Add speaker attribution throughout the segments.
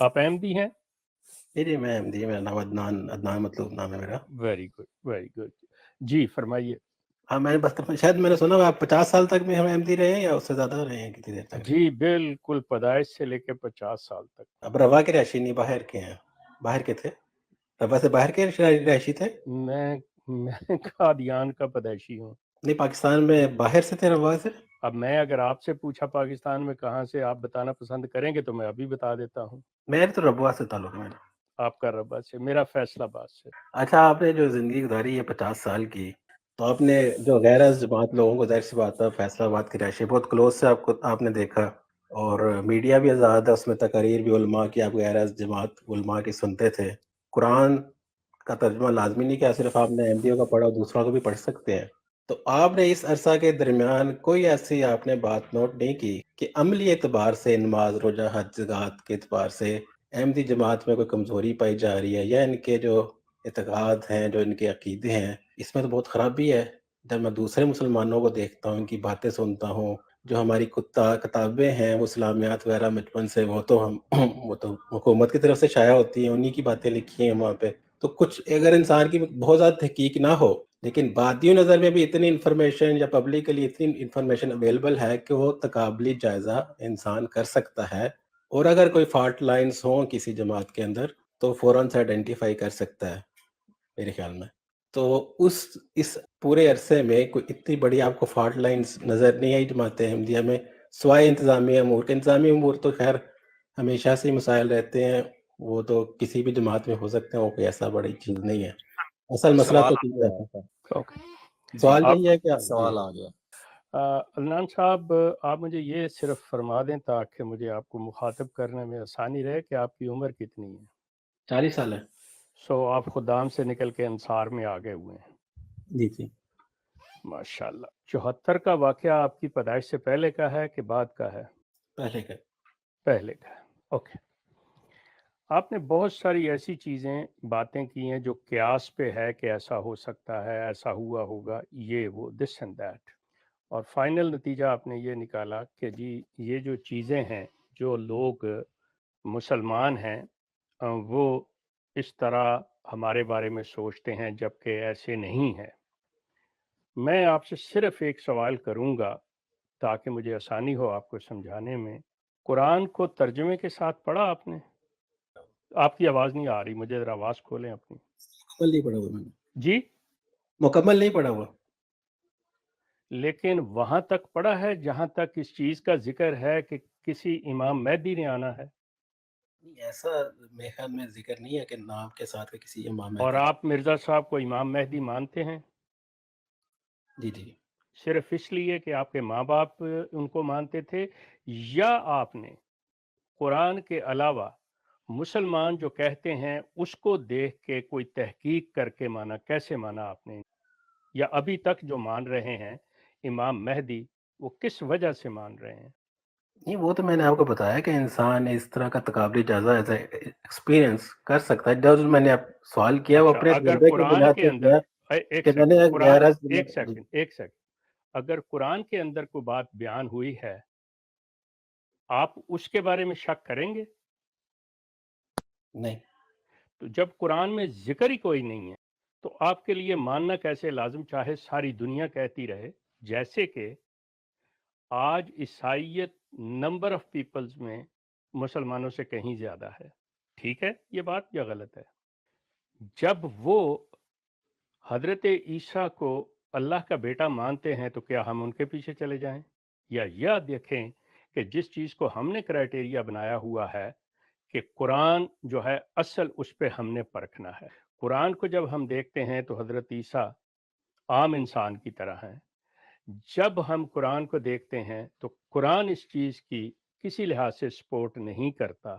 Speaker 1: آپ احمدی ہیں؟
Speaker 2: جی میں احمدی، میرا نام عدنان مطلوب نام ہے میرا۔
Speaker 1: ویری گڈ ویری گڈ، جی فرمائیے۔
Speaker 2: ہاں میں نے بس شاید میں نے سنا آپ 50 سال تک میں ہم احمدی رہے ہیں یا اس سے زیادہ رہے ہیں، کتنی دیر تک؟
Speaker 1: جی بالکل، پیدائش سے لے کے 50 سال تک۔
Speaker 2: اب روا کے رہائشی نہیں، باہر کے ہیں؟ باہر کے تھے؟ روا سے باہر کے رہائشی تھے؟
Speaker 1: میں قادیان کا پیدائشی ہوں۔
Speaker 2: نہیں، پاکستان میں باہر سے تھے روا سے؟
Speaker 1: اب میں اگر آپ سے پوچھا پاکستان میں کہاں سے، آپ بتانا پسند کریں گے تو میں ابھی بتا دیتا ہوں۔
Speaker 2: میرے تو ربوا سے تعلق ہے میرا۔
Speaker 1: آپ کا ربا سے، میرا فیصل آباد سے۔
Speaker 2: اچھا، آپ نے جو زندگی گزاری ہے 50 سال کی، تو آپ نے جو غیر از جماعت لوگوں کو، ظاہر سی بات ہے فیصلہ آباد کی رہائشی بہت کلوز سے آپ نے دیکھا، اور میڈیا بھی آزاد ہے، اس میں تقاریر بھی علماء کی آپ غیر از جماعت علماء کی سنتے تھے۔ قرآن کا ترجمہ لازمی نہیں کہ صرف آپ نے احمدیوں کا پڑھا، دوسروں کو بھی پڑھ سکتے ہیں۔ تو آپ نے اس عرصہ کے درمیان کوئی ایسی آپ نے بات نوٹ نہیں کی کہ عملی اعتبار سے، نماز روزہ حج زکوٰۃ کے اعتبار سے احمدی جماعت میں کوئی کمزوری پائی جا رہی ہے، یا ان کے جو اعتقاد ہیں، جو ان کے عقیدے ہیں، اس میں تو بہت خرابی ہے؟ جب میں دوسرے مسلمانوں کو دیکھتا ہوں، ان کی باتیں سنتا ہوں، جو ہماری کتابیں ہیں وہ اسلامیات وغیرہ بچپن سے، وہ تو حکومت کی طرف سے شائع ہوتی ہیں، انہی کی باتیں لکھی ہیں وہاں پہ۔ تو کچھ اگر انسان کی بہت زیادہ تحقیق نہ ہو، لیکن بادی نظر میں بھی اتنی انفارمیشن یا پبلکلی اتنی انفارمیشن اویلیبل ہے کہ وہ تقابلی جائزہ انسان کر سکتا ہے، اور اگر کوئی فالٹ لائنز ہوں کسی جماعت کے اندر تو فوراً سے آئیڈینٹیفائی کر سکتا ہے میرے خیال میں۔ تو اس پورے عرصے میں کوئی اتنی بڑی آپ کو فالٹ لائنز نظر نہیں آئی جماعت احمدیہ میں، سوائے انتظامی امور کے؟ انتظامی امور تو خیر ہمیشہ سے ہی مسائل رہتے ہیں، وہ تو کسی بھی جماعت میں ہو سکتے ہیں، وہ کوئی ایسا بڑی چیز نہیں ہے۔ اصل مسئلہ
Speaker 3: سوال
Speaker 2: تو
Speaker 3: آ
Speaker 2: کیا
Speaker 3: گیا
Speaker 2: ہے؟
Speaker 1: اوکے،
Speaker 2: سوال
Speaker 1: آپ
Speaker 2: یہی ہے کہ
Speaker 3: سوال آ گیا۔
Speaker 1: عدنان صاحب، آپ مجھے یہ صرف فرما دیں تاکہ مجھے آپ کو مخاطب کرنے میں آسانی رہے کہ آپ کی عمر کتنی ہے؟
Speaker 2: 40 سال ہے۔
Speaker 1: سو آپ خدام سے نکل کے انصار میں آگے ہوئے ہیں؟
Speaker 2: جی جی،
Speaker 1: ماشاءاللہ۔ 74 کا واقعہ آپ کی پیدائش سے پہلے کا ہے کہ بعد کا ہے؟
Speaker 2: پہلے کا۔
Speaker 1: پہلے کا ہے، اوکے۔ آپ نے بہت ساری ایسی چیزیں باتیں کی ہیں جو قیاس پہ ہے کہ ایسا ہو سکتا ہے، ایسا ہوا ہوگا، یہ وہ دس اینڈ دیٹ، اور فائنل نتیجہ آپ نے یہ نکالا کہ جی یہ جو چیزیں ہیں، جو لوگ مسلمان ہیں وہ اس طرح ہمارے بارے میں سوچتے ہیں جبکہ ایسے نہیں ہیں۔ میں آپ سے صرف ایک سوال کروں گا تاکہ مجھے آسانی ہو آپ کو سمجھانے میں۔ قرآن کو ترجمے کے ساتھ پڑھا آپ نے؟ آپ کی آواز نہیں آ رہی، مجھے ذرا آواز کھولیں اپنی۔
Speaker 2: مکمل نہیں پڑھا ہوا میں نے،
Speaker 1: جی
Speaker 2: مکمل نہیں پڑھا ہوا۔
Speaker 1: لیکن وہاں تک پڑھا ہے جہاں تک اس چیز کا ذکر ہے کہ کسی امام مہدی نے آنا ہے؟
Speaker 2: ایسا میرے خیال میں ذکر نہیں ہے کہ نام کے ساتھ کہ کسی امام
Speaker 1: اور
Speaker 2: مہدی کا۔
Speaker 1: آپ مرزا صاحب کو امام مہدی مانتے ہیں
Speaker 2: جی جی،
Speaker 1: صرف اس لیے کہ آپ کے ماں باپ ان کو مانتے تھے، یا آپ نے قرآن کے علاوہ مسلمان جو کہتے ہیں اس کو دیکھ کے کوئی تحقیق کر کے مانا؟ کیسے مانا آپ نے؟ یا ابھی تک جو مان رہے ہیں امام مہدی، وہ کس وجہ سے مان رہے ہیں؟
Speaker 2: نہیں وہ تو میں نے آپ کو بتایا کہ انسان اس طرح کا تقابلی جائزہ ایکسپیرئنس کر سکتا ہے۔ جو میں نے اب سوال کیا وہ
Speaker 1: اچھا،
Speaker 2: اپنے
Speaker 1: اگر
Speaker 2: تجربے کی
Speaker 1: قرآن
Speaker 2: بنیاد
Speaker 1: کے
Speaker 2: پہ
Speaker 1: اندر
Speaker 2: کیا
Speaker 1: ایک
Speaker 2: کہ میں نے
Speaker 1: سیکنڈ، قرآن
Speaker 2: غیر
Speaker 1: ایک سیکنڈ اگر قرآن کے اندر کوئی بات بیان ہوئی ہے، آپ اس کے بارے میں شک کریں گے؟
Speaker 2: نہیں،
Speaker 1: تو جب قرآن میں ذکر ہی کوئی نہیں ہے تو آپ کے لیے ماننا کیسے لازم، چاہے ساری دنیا کہتی رہے؟ جیسے کہ آج عیسائیت نمبر آف پیپلز میں مسلمانوں سے کہیں زیادہ ہے، ٹھیک ہے یہ بات یا غلط ہے؟ جب وہ حضرت عیسیٰ کو اللہ کا بیٹا مانتے ہیں تو کیا ہم ان کے پیچھے چلے جائیں؟ یا یہ دیکھیں کہ جس چیز کو ہم نے کرائٹیریا بنایا ہوا ہے کہ قرآن جو ہے اصل، اس پہ ہم نے پرکھنا ہے۔ قرآن کو جب ہم دیکھتے ہیں تو حضرت عیسیٰ عام انسان کی طرح ہیں، جب ہم قرآن کو دیکھتے ہیں تو قرآن اس چیز کی کسی لحاظ سے سپورٹ نہیں کرتا،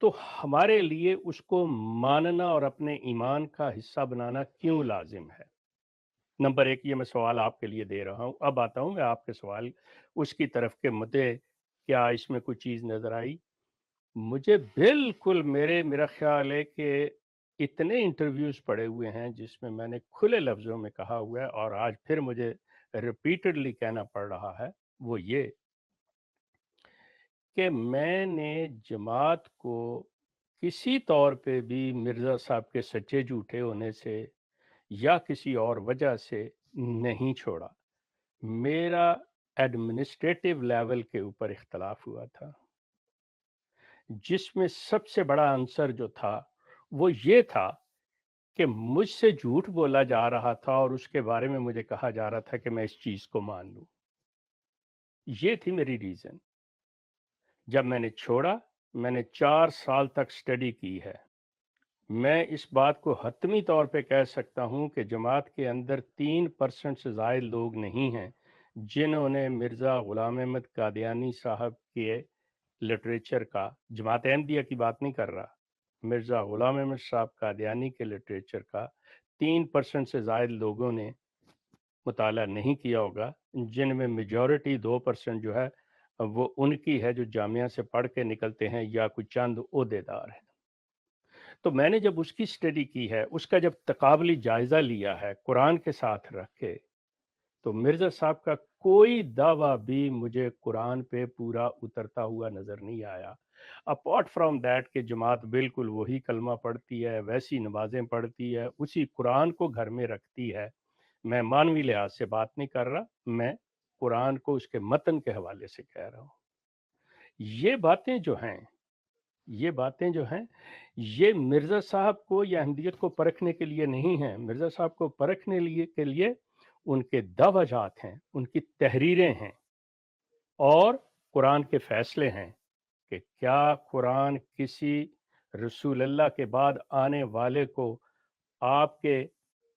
Speaker 1: تو ہمارے لیے اس کو ماننا اور اپنے ایمان کا حصہ بنانا کیوں لازم ہے؟ نمبر ایک، یہ میں سوال آپ کے لیے دے رہا ہوں۔ اب آتا ہوں میں آپ کے سوال اس کی طرف کہ مجھے کیا اس میں کوئی چیز نظر آئی؟ مجھے بالکل میرا خیال ہے کہ اتنے انٹرویوز پڑے ہوئے ہیں جس میں نے کھلے لفظوں میں کہا ہوا ہے، اور آج پھر مجھے ریپیٹڈلی کہنا پڑ رہا ہے، وہ یہ کہ میں نے جماعت کو کسی طور پہ بھی مرزا صاحب کے سچے جھوٹے ہونے سے یا کسی اور وجہ سے نہیں چھوڑا. میرا ایڈمنسٹریٹو لیول کے اوپر اختلاف ہوا تھا، جس میں سب سے بڑا عنصر جو تھا وہ یہ تھا کہ مجھ سے جھوٹ بولا جا رہا تھا اور اس کے بارے میں مجھے کہا جا رہا تھا کہ میں اس چیز کو مان لوں. یہ تھی میری ریزن. جب میں نے چھوڑا، میں نے 4 سال تک سٹڈی کی ہے. میں اس بات کو حتمی طور پہ کہہ سکتا ہوں کہ جماعت کے اندر 3% سے زائد لوگ نہیں ہیں جنہوں نے مرزا غلام احمد قادیانی صاحب کے لٹریچر کا، جماعت احمدیہ کی بات نہیں کر رہا، مرزا غلام احمد صاحب قادیانی کے لٹریچر کا 3% سے زائد لوگوں نے مطالعہ نہیں کیا ہوگا، جن میں میجورٹی 2% جو ہے وہ ان کی ہے جو جامعہ سے پڑھ کے نکلتے ہیں یا کوئی چند عہدے دار ہیں. تو میں نے جب اس کی سٹڈی کی ہے، اس کا جب تقابلی جائزہ لیا ہے قرآن کے ساتھ رکھ کے، تو مرزا صاحب کا کوئی دعویٰ بھی مجھے قرآن پہ پورا اترتا ہوا نظر نہیں آیا. اپارٹ فرام دیٹ کہ جماعت بالکل وہی کلمہ پڑھتی ہے، ویسی نمازیں پڑھتی ہے، اسی قرآن کو گھر میں رکھتی ہے. میں مانوی لحاظ سے بات نہیں کر رہا، میں قرآن کو اس کے متن کے حوالے سے کہہ رہا ہوں. یہ باتیں جو ہیں یہ مرزا صاحب کو یا احمدیت کو پرکھنے کے لیے نہیں ہیں. مرزا صاحب کو پرکھنے کے لیے ان کے دعوی جات ہیں، ان کی تحریریں ہیں اور قرآن کے فیصلے ہیں کہ کیا قرآن کسی رسول اللہ کے بعد آنے والے کو، آپ کے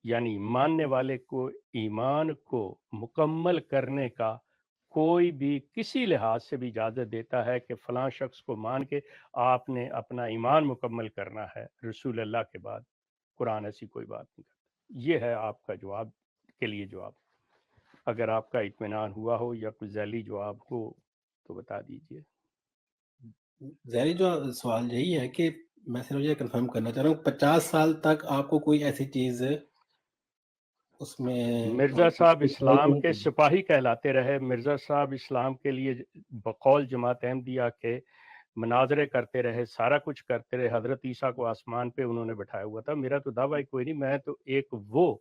Speaker 1: یعنی ماننے والے کو، ایمان کو مکمل کرنے کا کوئی بھی کسی لحاظ سے بھی اجازت دیتا ہے کہ فلاں شخص کو مان کے آپ نے اپنا ایمان مکمل کرنا ہے رسول اللہ کے بعد؟ قرآن ایسی کوئی بات نہیں کرتا. یہ ہے آپ کا جواب کے لیے جواب. اگر آپ کا اطمینان ہوا ہو یا کوئی ذیلی جواب ہو تو بتا دیجئے.
Speaker 2: ذیلی جو سوال یہی ہے کہ میں صرف یہ کنفرم کرنا چاہ رہا ہوں 50 سال تک آپ کو کوئی ایسی چیز اس میں
Speaker 1: مرزا صاحب اسلام کے سپاہی کہلاتے رہے. مرزا صاحب اسلام کے لیے بقول جماعت احمدیہ کے مناظرے کرتے رہے، سارا کچھ کرتے رہے. حضرت عیسیٰ کو آسمان پہ انہوں نے بٹھایا ہوا تھا. میرا تو دعویٰ کوئی نہیں، میں تو ایک وہ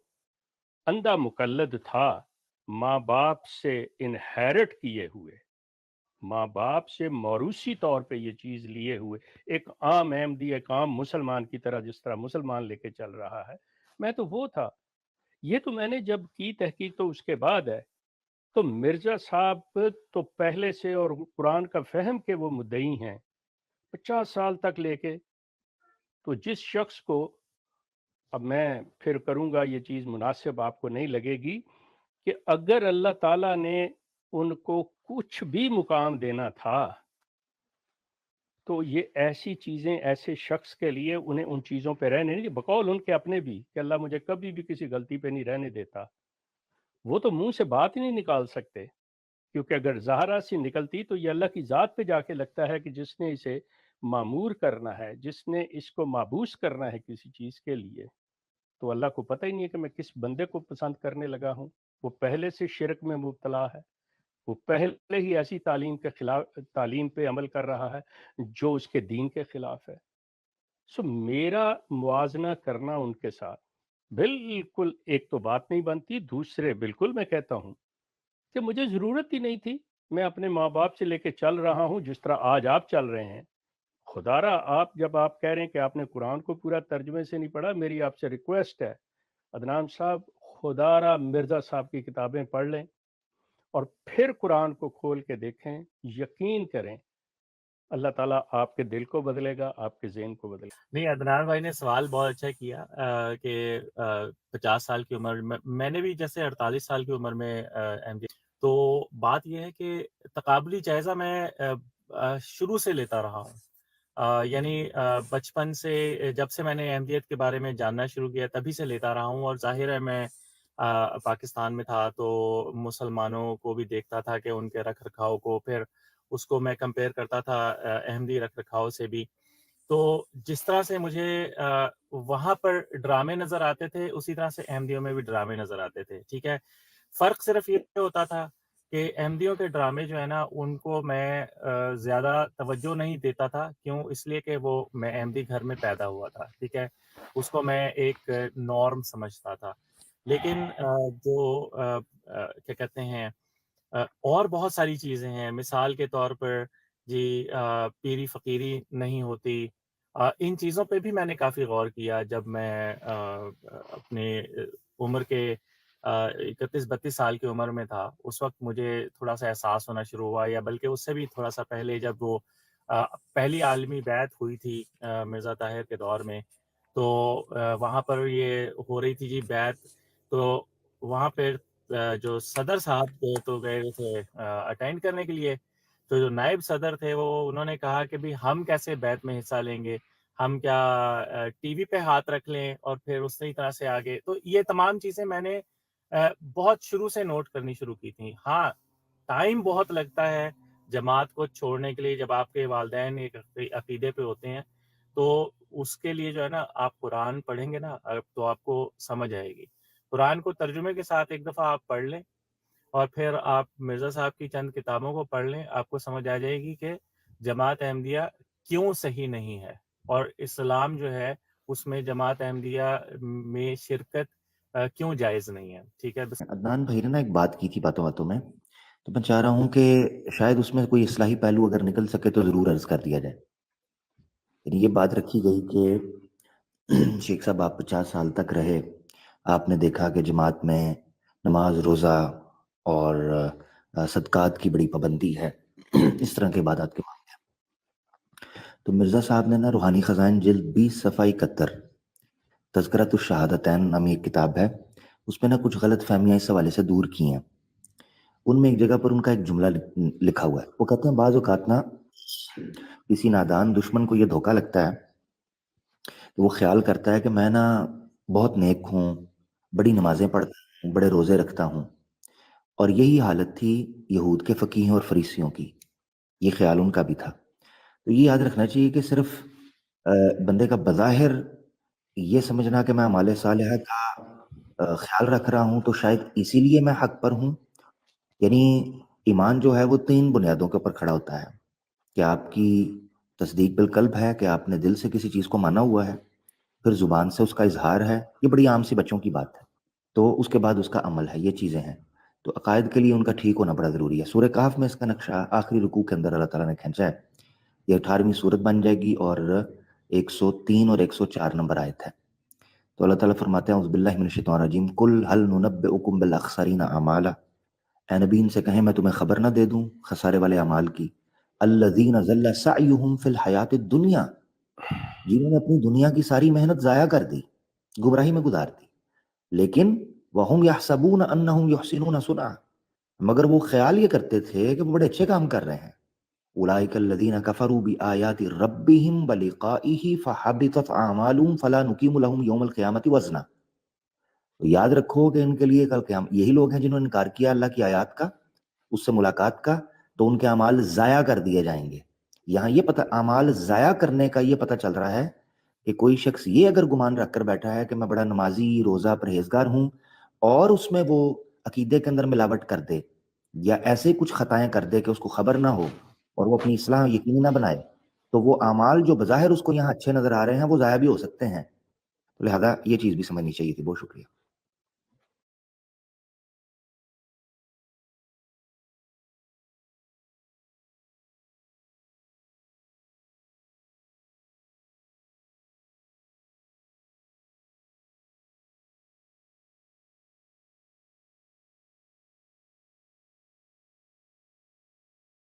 Speaker 1: اندھا مقلد تھا، ماں باپ سے انہیرٹ کیے ہوئے، ماں باپ سے موروثی طور پہ یہ چیز لیے ہوئے، ایک عام احمدی، ایک عام مسلمان کی طرح جس طرح مسلمان لے کے چل رہا ہے، میں تو وہ تھا. یہ تو میں نے جب کی تحقیق تو اس کے بعد ہے. تو مرزا صاحب تو پہلے سے اور قرآن کا فہم کے وہ مدعی ہیں 50 سال تک لے کے. تو جس شخص کو، اب میں پھر کروں گا یہ چیز مناسب آپ کو نہیں لگے گی، کہ اگر اللہ تعالیٰ نے ان کو کچھ بھی مقام دینا تھا تو یہ ایسی چیزیں ایسے شخص کے لیے انہیں ان چیزوں پہ رہنے نہیں، بقول ان کے اپنے بھی کہ اللہ مجھے کبھی بھی کسی غلطی پہ نہیں رہنے دیتا. وہ تو منہ سے بات ہی نہیں نکال سکتے، کیونکہ اگر ظاہرہ سی نکلتی تو یہ اللہ کی ذات پہ جا کے لگتا ہے کہ جس نے اسے معمور کرنا ہے، جس نے اس کو معبوس کرنا ہے کسی چیز کے لیے، تو اللہ کو پتہ ہی نہیں ہے کہ میں کس بندے کو پسند کرنے لگا ہوں. وہ پہلے سے شرک میں مبتلا ہے، وہ پہلے ہی ایسی تعلیم پہ عمل کر رہا ہے جو اس کے دین کے خلاف ہے. سو میرا موازنہ کرنا ان کے ساتھ بالکل ایک تو بات نہیں بنتی. دوسرے بالکل میں کہتا ہوں کہ مجھے ضرورت ہی نہیں تھی. میں اپنے ماں باپ سے لے کے چل رہا ہوں جس طرح آج آپ چل رہے ہیں. خدا را آپ جب آپ کہہ رہے ہیں کہ آپ نے قرآن کو پورا ترجمے سے نہیں پڑھا، میری آپ سے ریکویسٹ ہے عدنان صاحب، خدا را مرزا صاحب کی کتابیں پڑھ لیں اور پھر قرآن کو کھول کے دیکھیں. یقین کریں اللہ تعالیٰ آپ کے دل کو بدلے گا، آپ کے ذہن کو بدلے گا.
Speaker 3: نہیں، عدنان بھائی نے سوال بہت اچھا کیا کہ 50 سال کی عمر میں نے بھی جیسے 48 سال کی عمر میں تو بات یہ ہے کہ تقابلی جائزہ میں شروع سے لیتا رہا ہوں. یعنی بچپن سے جب سے میں نے احمدیت کے بارے میں جاننا شروع کیا تبھی سے لیتا رہا ہوں. اور ظاہر ہے میں پاکستان میں تھا تو مسلمانوں کو بھی دیکھتا تھا کہ ان کے رکھ رکھاؤ کو، پھر اس کو میں کمپیئر کرتا تھا احمدی رکھ رکھاؤ سے بھی. تو جس طرح سے مجھے وہاں پر ڈرامے نظر آتے تھے اسی طرح سے احمدیوں میں بھی ڈرامے نظر آتے تھے. ٹھیک ہے، فرق صرف یہ ہوتا تھا کہ احمدیوں کے ڈرامے جو ہے نا ان کو میں زیادہ توجہ نہیں دیتا تھا. کیوں؟ اس لیے کہ وہ میں احمدی گھر میں پیدا ہوا تھا, ٹھیک ہے, اس کو میں ایک نارم سمجھتا تھا. لیکن جو کیا کہتے ہیں اور بہت ساری چیزیں ہیں, مثال کے طور پر جی پیری فقیری نہیں ہوتی, ان چیزوں پہ بھی میں نے کافی غور کیا جب میں اپنے عمر کے 31-32 سال کی عمر میں تھا. اس وقت مجھے تھوڑا سا احساس ہونا شروع ہوا, یا بلکہ اس سے بھی تھوڑا سا پہلے جب وہ پہلی عالمی بیعت ہوئی تھی مرزا طاہر کے دور میں, تو وہاں پر یہ ہو رہی تھی جی بیعت. تو وہاں پہ جو صدر صاحب تو گئے تھے اٹینڈ کرنے کے لیے, تو جو نائب صدر تھے وہ انہوں نے کہا کہ بھی ہم کیسے بیعت میں حصہ لیں گے, ہم کیا ٹی وی پہ ہاتھ رکھ لیں, اور پھر اسی طرح سے آگے. تو یہ تمام چیزیں میں نے بہت شروع سے نوٹ کرنی شروع کی تھیں. ہاں ٹائم بہت لگتا ہے جماعت کو چھوڑنے کے لیے, جب آپ کے والدین ایک عقیدے پہ ہوتے ہیں تو اس کے لیے جو ہے نا آپ قرآن پڑھیں گے نا تو آپ کو سمجھ آئے گی. قرآن کو ترجمے کے ساتھ ایک دفعہ آپ پڑھ لیں, اور پھر آپ مرزا صاحب کی چند کتابوں کو پڑھ لیں, آپ کو سمجھ آ جائے گی کہ جماعت احمدیہ کیوں صحیح نہیں ہے, اور اسلام جو ہے اس میں جماعت احمدیہ میں شرکت کیوں جائز نہیں ہے. ٹھیک ہے,
Speaker 4: عدنان بھائی نے نا ایک بات کی تھی باتوں باتوں میں, تو میں چاہ رہا ہوں کہ شاید اس میں کوئی اصلاحی پہلو اگر نکل سکے تو ضرور عرض کر دیا جائے. یعنی یہ بات رکھی گئی کہ شیخ صاحب آپ 50 سال تک رہے, آپ نے دیکھا کہ جماعت میں نماز روزہ اور صدقات کی بڑی پابندی ہے, اس طرح کے عبادات کے معاملے. تو مرزا صاحب نے نا روحانی خزائن جلد 20 صفحہ 71 تذکرۃ الشہادتین نامی ایک کتاب ہے, اس میں نا کچھ غلط فہمیاں اس حوالے سے دور کی ہیں. ان میں ایک جگہ پر ان کا ایک جملہ لکھا ہوا ہے, وہ کہتے ہیں بعض اوقات نا کسی نادان دشمن کو یہ دھوکہ لگتا ہے کہ وہ خیال کرتا ہے کہ میں نا بہت نیک ہوں, بڑی نمازیں پڑھتا ہوں, بڑے روزے رکھتا ہوں, اور یہی حالت تھی یہود کے فقیہوں اور فریسیوں کی, یہ خیال ان کا بھی تھا. تو یہ یاد رکھنا چاہیے کہ صرف بندے کا بظاہر یہ سمجھنا کہ میں اعمال صالحہ کا خیال رکھ رہا ہوں تو شاید اسی لیے میں حق پر ہوں. یعنی ایمان جو ہے وہ 3 بنیادوں کے اوپر کھڑا ہوتا ہے, کہ آپ کی تصدیق بالقلب ہے کہ آپ نے دل سے کسی چیز کو مانا ہوا ہے, پھر زبان سے اس کا اظہار ہے, یہ بڑی عام سی بچوں کی بات ہے, تو اس کے بعد اس کا عمل ہے. یہ چیزیں ہیں, تو عقائد کے لیے ان کا ٹھیک ہونا بڑا ضروری ہے. سورہ کہف میں اس کا نقشہ آخری رکوع کے اندر اللہ تعالیٰ نے کھینچا ہے. یہ 18ویں سورت بن جائے گی اور 103 اور 104 نمبر آیت ہے. تو اللہ تعالیٰ فرماتے ہیں اعوذ باللہ من الشیطان الرجیم قل هل ننبئکم بالاخسرین اعمالا, اے نبی ان سے کہیں میں تمہیں خبر نہ دے دوں خسارے والے اعمال کی, الذین ضل سعیہم فی الحیات الدنیا, جنہوں نے اپنی دنیا کی ساری محنت ضائع کر دی, گمراہی میں گزار دی, لیکن وہم یحسبون انہم یحسنون صنعا, مگر وہ خیال یہ کرتے تھے کہ وہ بڑے اچھے کام کر رہے ہیں. اولئک الذین کفروا بآیات ربہم ولقائہ فحبطت اعمالہم فلا نقیم لہم یوم القیامۃ وزنا. تو یاد رکھو کہ ان کے لیے کل قیامت, یہی لوگ ہیں جنہوں نے انکار کیا اللہ کی آیات کا, اس سے ملاقات کا, تو ان کے اعمال ضائع کر دیے جائیں گے. یہاں یہ پتہ, اعمال ضائع کرنے کا یہ پتہ چل رہا ہے کہ کوئی شخص یہ اگر گمان رکھ کر بیٹھا ہے کہ میں بڑا نمازی روزہ پرہیزگار ہوں, اور اس میں وہ عقیدے کے اندر ملاوٹ کر دے یا ایسے کچھ خطائیں کر دے کہ اس کو خبر نہ ہو اور وہ اپنی اصلاح یقینی نہ بنائے, تو وہ اعمال جو بظاہر اس کو یہاں اچھے نظر آ رہے ہیں وہ ضائع بھی ہو سکتے ہیں. لہذا یہ چیز بھی سمجھنی چاہیے تھی. بہت شکریہ.